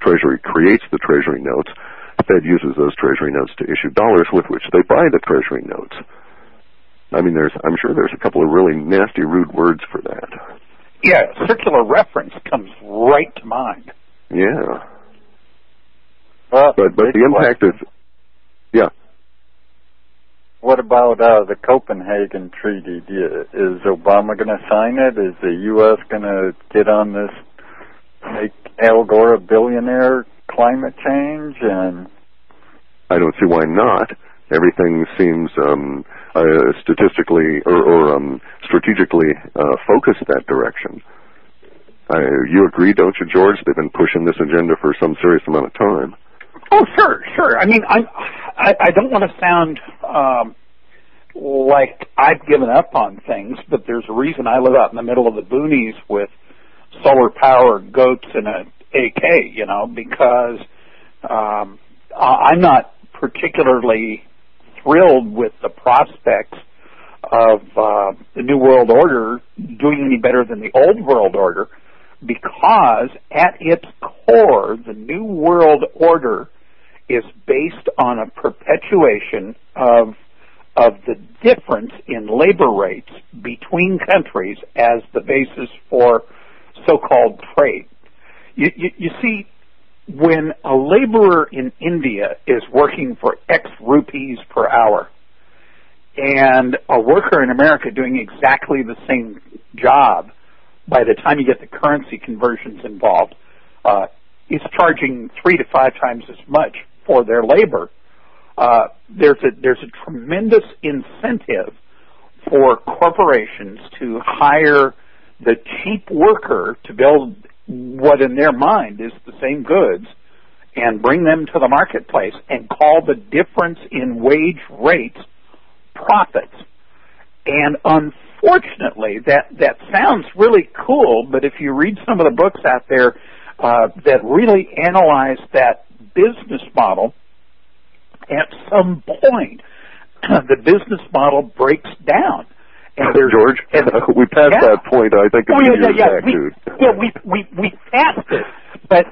Treasury creates the Treasury notes. The Fed uses those Treasury notes to issue dollars with which they buy the Treasury notes. I mean, I'm sure there's a couple of really nasty, rude words for that. Yeah, circular reference comes right to mind. Yeah. Well, but the impact is, yeah. What about the Copenhagen Treaty? Is Obama going to sign it? Is the U.S. going to get on this, make Al Gore a billionaire, climate change? And I don't see why not. Everything seems statistically or strategically focused that direction. You agree, don't you, George? They've been pushing this agenda for some serious amount of time. Oh, sure. I mean, I don't want to sound like I've given up on things, but there's a reason I live out in the middle of the boonies with solar-powered goats and an AK, because I'm not particularly thrilled with the prospects of the New World Order doing any better than the Old World Order, because at its core, the New World Order is based on a perpetuation of the difference in labor rates between countries as the basis for so-called trade. You see, when a laborer in India is working for X rupees per hour and a worker in America doing exactly the same job, by the time you get the currency conversions involved, is charging 3 to 5 times as much for their labor. There's a tremendous incentive for corporations to hire the cheap worker to build what in their mind is the same goods and bring them to the marketplace and call the difference in wage rates profits. And unfortunately, that sounds really cool, but if you read some of the books out there that really analyze that business model, at some point, the business model breaks down. And George, we passed that point, I think, a few years back, dude. Yeah, we passed it, but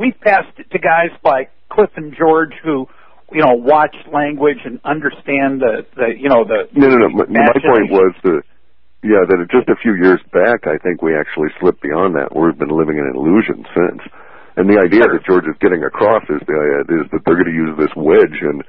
we passed it to guys like Cliff and George who, watch language and understand the No. My point was that just a few years back, I think we actually slipped beyond that. We've been living in an illusion since. And the idea that George is getting across is that they're going to use this wedge and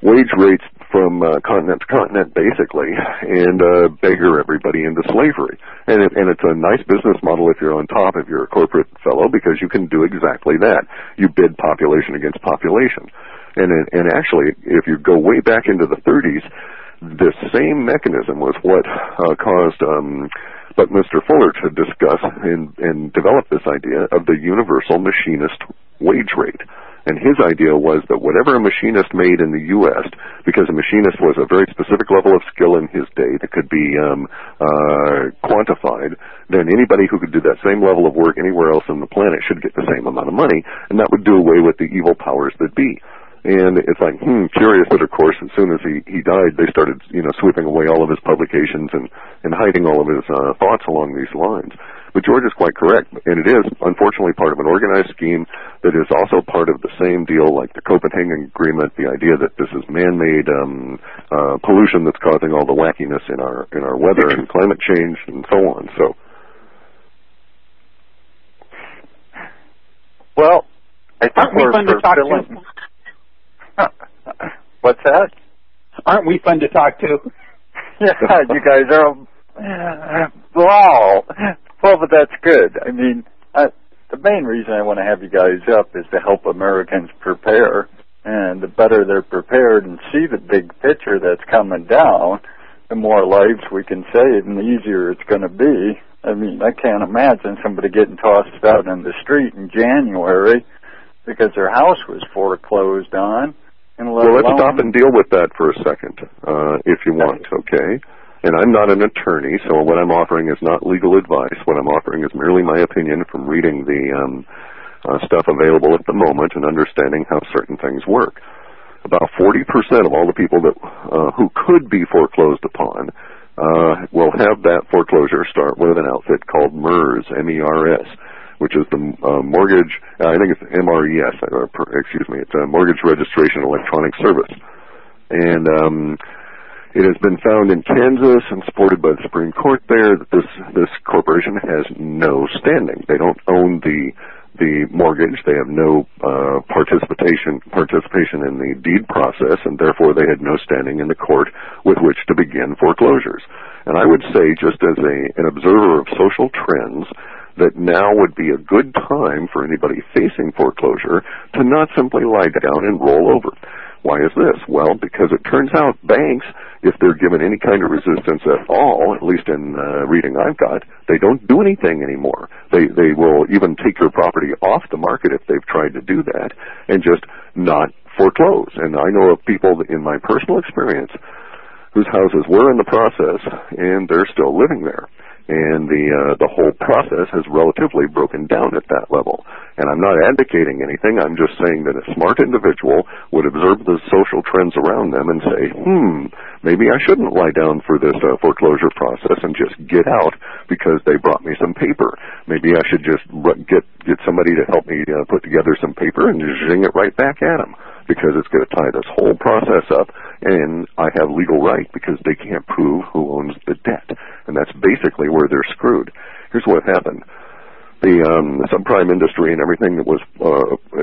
wage rates from continent to continent, basically, and beggar everybody into slavery. And it's a nice business model if you're on top, if you're a corporate fellow, because you can do exactly that. You bid population against population. And actually, if you go way back into the 30s, the same mechanism was what caused Buckminster Fuller to discuss and develop this idea of the universal machinist wage rate. And his idea was that whatever a machinist made in the U.S., because a machinist was a very specific level of skill in his day that could be quantified, then anybody who could do that same level of work anywhere else on the planet should get the same amount of money, and that would do away with the evil powers that be. And it's like, curious that, of course, as soon as he died, they started, sweeping away all of his publications and hiding all of his thoughts along these lines. But George is quite correct, and it is, unfortunately, part of an organized scheme that is also part of the same deal like the Copenhagen Agreement, the idea that this is man-made pollution that's causing all the wackiness in our weather and climate change and so on. So, well, I think aren't we fun to talk to? What's that? Aren't we fun to talk to? Yeah, you guys are. Wow. Well, but that's good. I mean, the main reason I want to have you guys up is to help Americans prepare. And the better they're prepared and see the big picture that's coming down, the more lives we can save and the easier it's going to be. I mean, I can't imagine somebody getting tossed out in the street in January because their house was foreclosed on. Well, let's stop and deal with that for a second, if you want, okay? And I'm not an attorney, so what I'm offering is not legal advice. What I'm offering is merely my opinion from reading the stuff available at the moment and understanding how certain things work. About 40% of all the people that who could be foreclosed upon will have that foreclosure start with an outfit called MERS, M-E-R-S, which is the mortgage, I think it's MRES, it's a Mortgage Registration Electronic Service. And it has been found in Kansas and supported by the Supreme Court there that this corporation has no standing. They don't own the mortgage. They have no participation in the deed process, and therefore they had no standing in the court with which to begin foreclosures. And I would say, just as an observer of social trends, that now would be a good time for anybody facing foreclosure to not simply lie down and roll over. Why is this? Well, because it turns out banks, if they're given any kind of resistance at all, at least in reading I've got, they don't do anything anymore. They will even take your property off the market if they've tried to do that and just not foreclose. And I know of people in my personal experience whose houses were in the process and they're still living there. And the whole process has relatively broken down at that level. And I'm not advocating anything. I'm just saying that a smart individual would observe the social trends around them and say, maybe I shouldn't lie down for this foreclosure process and just get out because they brought me some paper. Maybe I should just get somebody to help me put together some paper and just zing it right back at them, because it's going to tie this whole process up, and I have legal right because they can't prove who owns the debt. And that's basically where they're screwed. Here's what happened. The subprime industry and everything that was,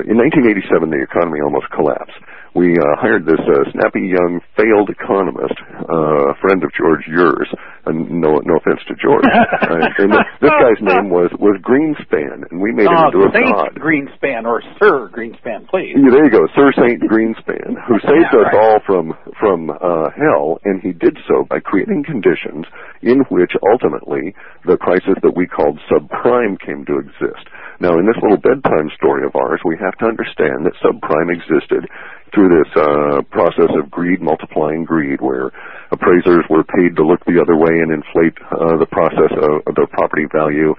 in 1987, the economy almost collapsed. We hired this snappy young failed economist, a friend of George, yours, and no offense to George. And this guy's name was Greenspan, and we made him into a god. Greenspan, or Sir Greenspan, please. Yeah, there you go, Sir Saint Greenspan, who saved us all from hell, and he did so by creating conditions in which ultimately the crisis that we called subprime came to exist. Now, in this little bedtime story of ours, we have to understand that subprime existed through this process of greed multiplying greed, where appraisers were paid to look the other way and inflate the process of the property value.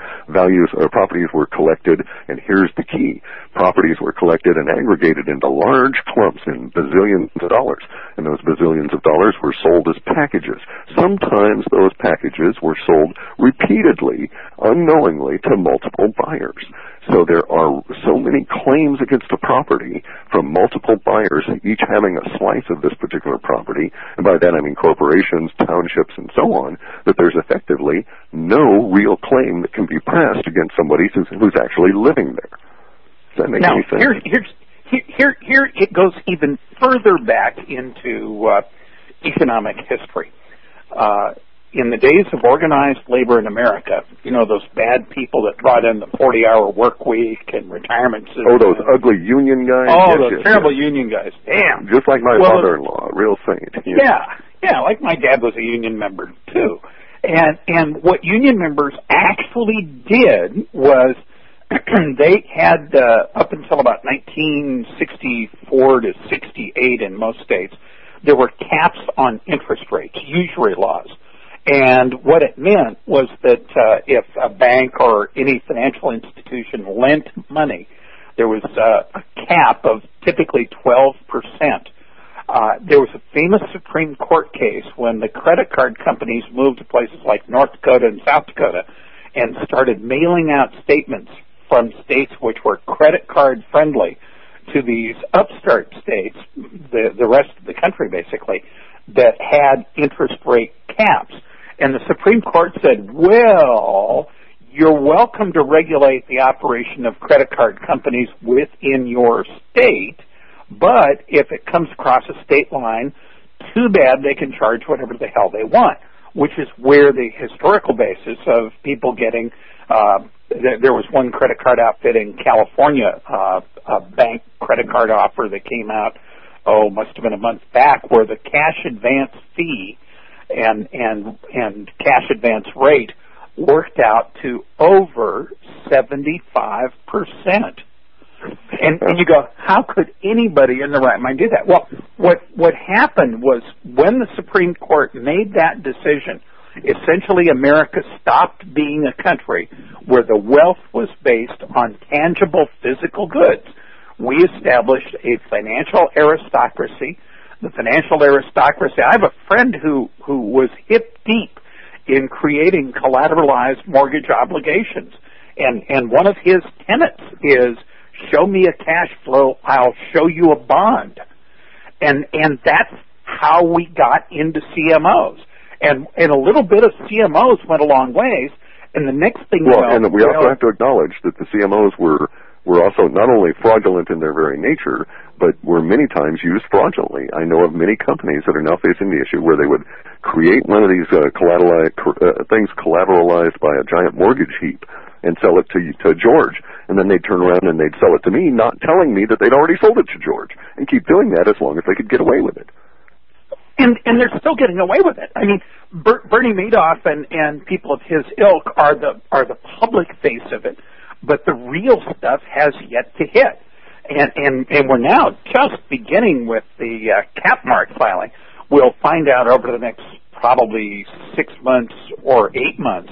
Properties were collected, and here's the key. Properties were collected and aggregated into large clumps in bazillions of dollars, and those bazillions of dollars were sold as packages. Sometimes those packages were sold repeatedly, unknowingly, to multiple buyers. So there are so many claims against a property from multiple buyers, each having a slice of this particular property, and by that I mean corporations, townships, and so on, that there's effectively no real claim that can be pressed against somebody who's actually living there. Does that make any sense? Here it goes even further back into economic history. In the days of organized labor in America, you know, those bad people that brought in the 40-hour work week and retirement system. Oh, those ugly union guys? Oh, those terrible union guys. Damn. Just like my father-in-law, real saint. Yeah, like my dad was a union member, too. And what union members actually did was they had, up until about 1964 to 68 in most states, there were caps on interest rates, usury laws. And what it meant was that if a bank or any financial institution lent money, there was a cap of typically 12%. There was a famous Supreme Court case when the credit card companies moved to places like North Dakota and South Dakota and started mailing out statements from states which were credit card friendly to these upstart states, the rest of the country basically, that had interest rate caps. And the Supreme Court said, well, you're welcome to regulate the operation of credit card companies within your state, but if it comes across a state line, too bad, they can charge whatever the hell they want, which is where the historical basis of people getting, there was one credit card outfit in California, a bank credit card offer that came out, must have been a month back, where the cash advance fee and cash advance rate worked out to over 75%. And you go, how could anybody in their right mind do that? Well, what happened was when the Supreme Court made that decision, essentially America stopped being a country where the wealth was based on tangible physical goods. We established a financial aristocracy. The financial aristocracy, I have a friend who was hip deep in creating collateralized mortgage obligations. And one of his tenets is, show me a cash flow, I'll show you a bond. And that's how we got into CMOs. And a little bit of CMOs went a long ways, and the next thing you know... Well, and we also have to acknowledge that the CMOs were also not only fraudulent in their very nature, but were many times used fraudulently. I know of many companies that are now facing the issue where they would create one of these things collateralized by a giant mortgage heap and sell it to George, and then they'd turn around and they'd sell it to me, not telling me that they'd already sold it to George, and keep doing that as long as they could get away with it. And they're still getting away with it. I mean, Bernie Madoff and people of his ilk are the public face of it, but the real stuff has yet to hit. And we're now just beginning with the cap mark filing. We'll find out over the next probably 6 months or 8 months